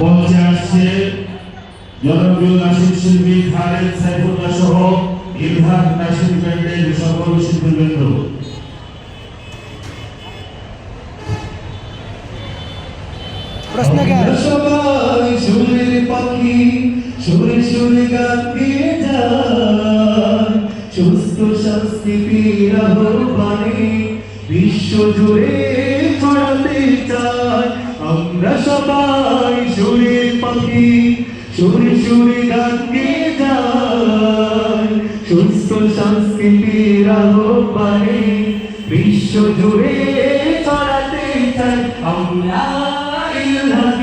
মঞ্চে আসছে জনপ্রিয় নাসিক শিল্পী খালেদ সাইফুল্লাহ সহ ইলহাদ নাসিক ব্যান্ডের সকল শিল্পীবৃন্দ। সবাই সুরের পাখি সুরে সুরে গান গেয়ে যায়, সুস্থ সংস্কৃতির আহ্বানে বিশ্ব জুড়ে ছড়াতে চায়। আমরা সবাই সুরের পাখি সুরে সুরে গান গেয়ে যায়, সুস্থ সংস্কৃতির আহ্বানে বিশ্ব জুড়ে ছড়াতে চায়। আমরা ইলহাদ